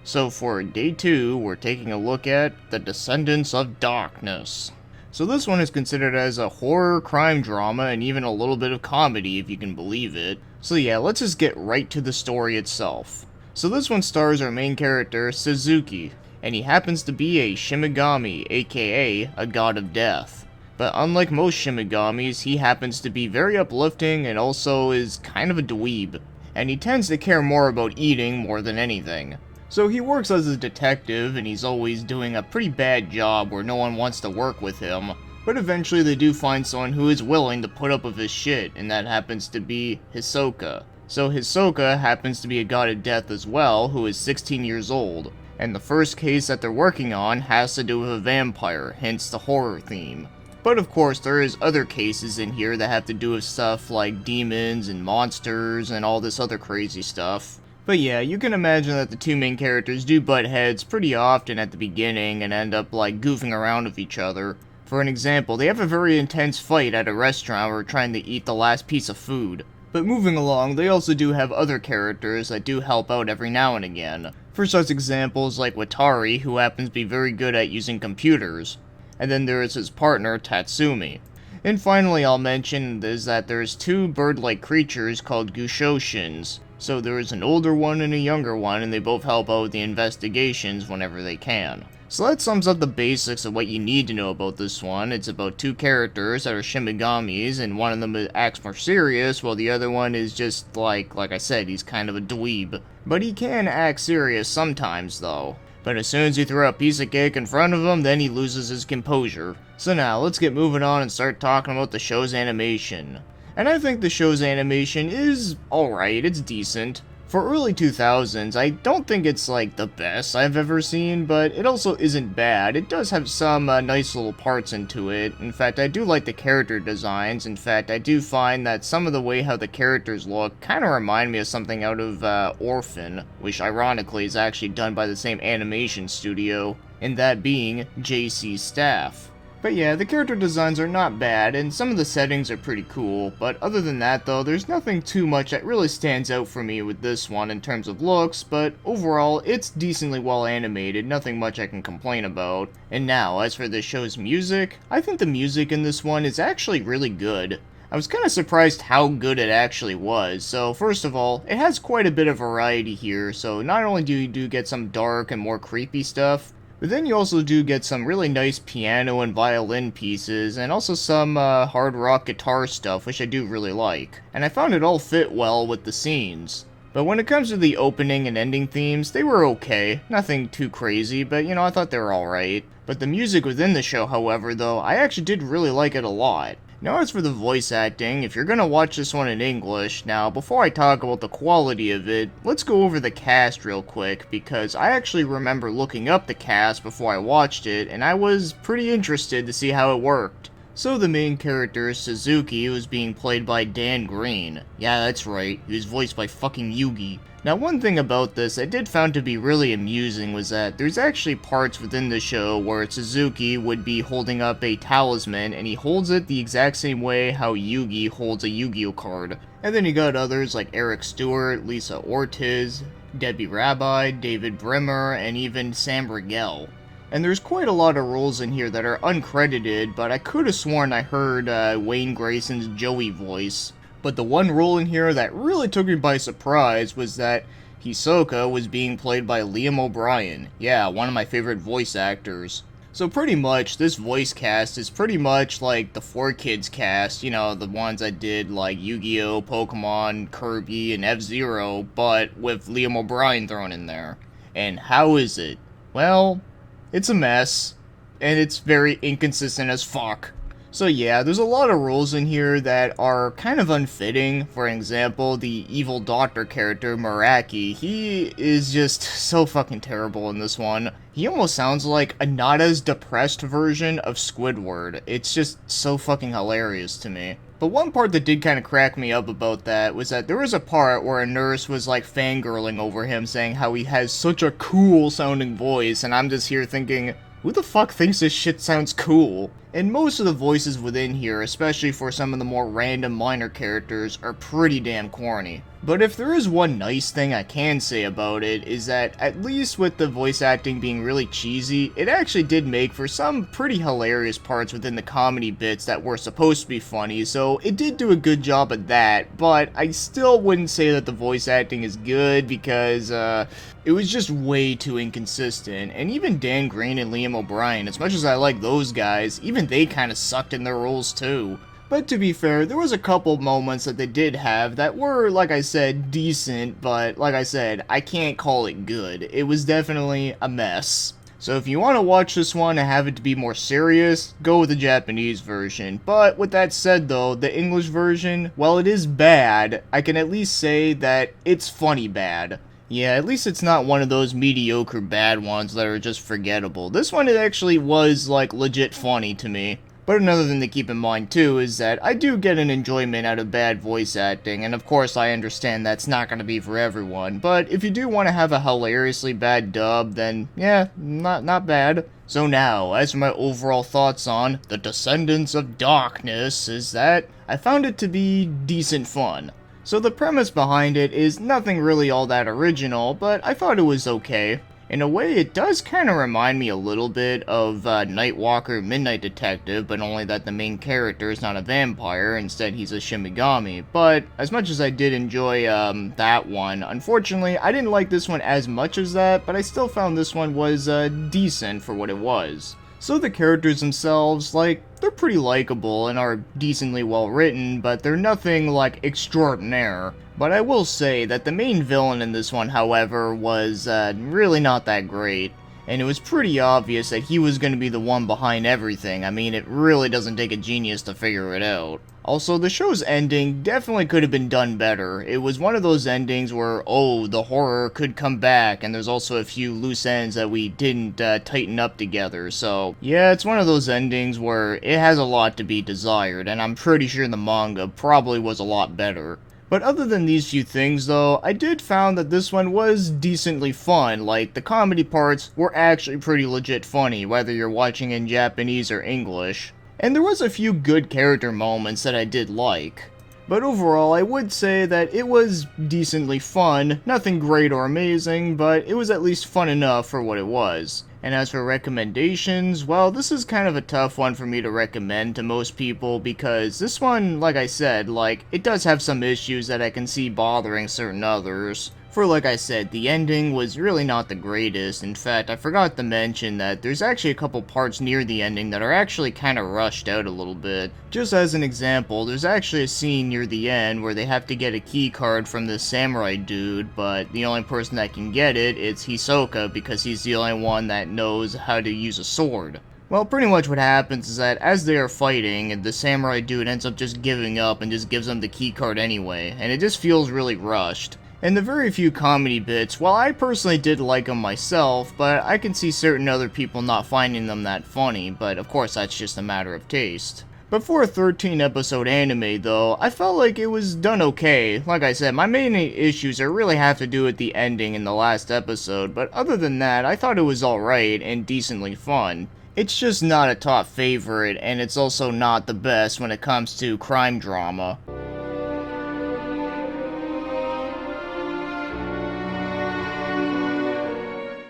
So for day 2, we're taking a look at the Descendants of Darkness. So this one is considered as a horror crime drama and even a little bit of comedy if you can believe it. So yeah, let's just get right to the story itself. So this one stars our main character, Suzuki, and he happens to be a shinigami, aka a god of death. But unlike most shinigamis, he happens to be very uplifting and also is kind of a dweeb. And he tends to care more about eating more than anything. So he works as a detective, and he's always doing a pretty bad job where no one wants to work with him. But eventually they do find someone who is willing to put up with his shit, and that happens to be Hisoka. So Hisoka happens to be a god of death as well, who is 16 years old. And the first case that they're working on has to do with a vampire, hence the horror theme. But of course, there is other cases in here that have to do with stuff like demons and monsters and all this other crazy stuff. But yeah, you can imagine that the two main characters do butt heads pretty often at the beginning and end up like goofing around with each other. For an example, they have a very intense fight at a restaurant where trying to eat the last piece of food. But moving along, they also do have other characters that do help out every now and again. For such examples like Watari, who happens to be very good at using computers. And then there is his partner, Tatsumi. And finally I'll mention is that there's two bird-like creatures called Gushoshins. So there is an older one and a younger one, and they both help out with the investigations whenever they can. So that sums up the basics of what you need to know about this one. It's about two characters that are shinigamis, and one of them acts more serious, while the other one is just like I said, he's kind of a dweeb. But he can act serious sometimes though. But as soon as you throw a piece of cake in front of him, then he loses his composure. So now, let's get moving on and start talking about the show's animation. And I think the show's animation is alright, it's decent. For early 2000s, I don't think it's like the best I've ever seen, but it also isn't bad. It does have some nice little parts into it. In fact, I do like the character designs. In fact, I do find that some of the way how the characters look kind of remind me of something out of Orphan, which ironically is actually done by the same animation studio, and that being JC Staff. But yeah, the character designs are not bad, and some of the settings are pretty cool, but other than that though, there's nothing too much that really stands out for me with this one in terms of looks, but overall, it's decently well animated, nothing much I can complain about. And now, as for the show's music, I think the music in this one is actually really good. I was kind of surprised how good it actually was. So first of all, it has quite a bit of variety here, so not only do you get some dark and more creepy stuff, but then you also do get some really nice piano and violin pieces, and also some hard rock guitar stuff, which I do really like. And I found it all fit well with the scenes. But when it comes to the opening and ending themes, they were okay. Nothing too crazy, but you know, I thought they were alright. But the music within the show, however, though, I actually did really like it a lot. Now as for the voice acting, if you're gonna watch this one in English, now before I talk about the quality of it, let's go over the cast real quick, because I actually remember looking up the cast before I watched it, and I was pretty interested to see how it worked. So the main character, Suzuki, was being played by Dan Green. Yeah, that's right, he was voiced by fucking Yugi. Now one thing about this I did found to be really amusing was that there's actually parts within the show where Suzuki would be holding up a talisman, and he holds it the exact same way how Yugi holds a Yu-Gi-Oh card. And then you got others like Eric Stewart, Lisa Ortiz, Debbie Rabbi, David Brimmer, and even Sam Riegel. And there's quite a lot of roles in here that are uncredited, but I could have sworn I heard Wayne Grayson's Joey voice. But the one role in here that really took me by surprise was that Hisoka was being played by Liam O'Brien. Yeah, one of my favorite voice actors. So pretty much, this voice cast is pretty much like the 4Kids cast, you know, the ones that did like Yu-Gi-Oh, Pokemon, Kirby, and F-Zero, but with Liam O'Brien thrown in there. And how is it? Well, it's a mess, and it's very inconsistent as fuck. So yeah, there's a lot of roles in here that are kind of unfitting. For example, the evil doctor character, Meraki, he is just so fucking terrible in this one. He almost sounds like a not as depressed version of Squidward. It's just so fucking hilarious to me. But one part that did kind of crack me up about that was that there was a part where a nurse was like fangirling over him, saying how he has such a cool sounding voice, and I'm just here thinking, who the fuck thinks this shit sounds cool? And most of the voices within here, especially for some of the more random minor characters, are pretty damn corny. But if there is one nice thing I can say about it, is that at least with the voice acting being really cheesy, it actually did make for some pretty hilarious parts within the comedy bits that were supposed to be funny, so it did do a good job at that, but I still wouldn't say that the voice acting is good because, it was just way too inconsistent, and even Dan Green and Liam O'Brien, as much as I like those guys, even they kinda sucked in their roles too. But to be fair, there was a couple moments that they did have that were, like I said, decent, but like I said, I can't call it good. It was definitely a mess. So if you want to watch this one and have it to be more serious, go with the Japanese version. But with that said though, the English version, while it is bad, I can at least say that it's funny bad. Yeah, at least it's not one of those mediocre bad ones that are just forgettable. This one, it actually was, like, legit funny to me. But another thing to keep in mind too is that I do get an enjoyment out of bad voice acting, and of course I understand that's not going to be for everyone, but if you do want to have a hilariously bad dub, then yeah, not bad. So now, as for my overall thoughts on The Descendants of Darkness, is that I found it to be decent fun. So the premise behind it is nothing really all that original, but I thought it was okay. In a way, it does kind of remind me a little bit of Nightwalker Midnight Detective, but only that the main character is not a vampire, instead he's a shinigami. But as much as I did enjoy that one, unfortunately, I didn't like this one as much as that, but I still found this one was decent for what it was. So the characters themselves, like, they're pretty likable and are decently well written, but they're nothing, like, extraordinaire. But I will say that the main villain in this one, however, was really not that great. And it was pretty obvious that he was going to be the one behind everything. I mean, it really doesn't take a genius to figure it out. Also, the show's ending definitely could have been done better. It was one of those endings where, oh, the horror could come back, and there's also a few loose ends that we didn't tighten up together. So, yeah, it's one of those endings where it has a lot to be desired, and I'm pretty sure the manga probably was a lot better. But other than these few things though, I did found that this one was decently fun. Like, the comedy parts were actually pretty legit funny, whether you're watching in Japanese or English. And there was a few good character moments that I did like. But overall, I would say that it was decently fun, nothing great or amazing, but it was at least fun enough for what it was. And as for recommendations, well, this is kind of a tough one for me to recommend to most people because this one, like I said, like, it does have some issues that I can see bothering certain others. For like I said, the ending was really not the greatest. In fact, I forgot to mention that there's actually a couple parts near the ending that are actually kind of rushed out a little bit. Just as an example, there's actually a scene near the end where they have to get a key card from this samurai dude, but the only person that can get it is Hisoka because he's the only one that knows how to use a sword. Well, pretty much what happens is that as they are fighting, the samurai dude ends up just giving up and just gives them the key card anyway, and it just feels really rushed. And the very few comedy bits, while I personally did like them myself, but I can see certain other people not finding them that funny, but of course that's just a matter of taste. But for a 13 episode anime though, I felt like it was done okay. Like I said, my main issues are really have to do with the ending in the last episode, but other than that, I thought it was alright and decently fun. It's just not a top favorite, and it's also not the best when it comes to crime drama.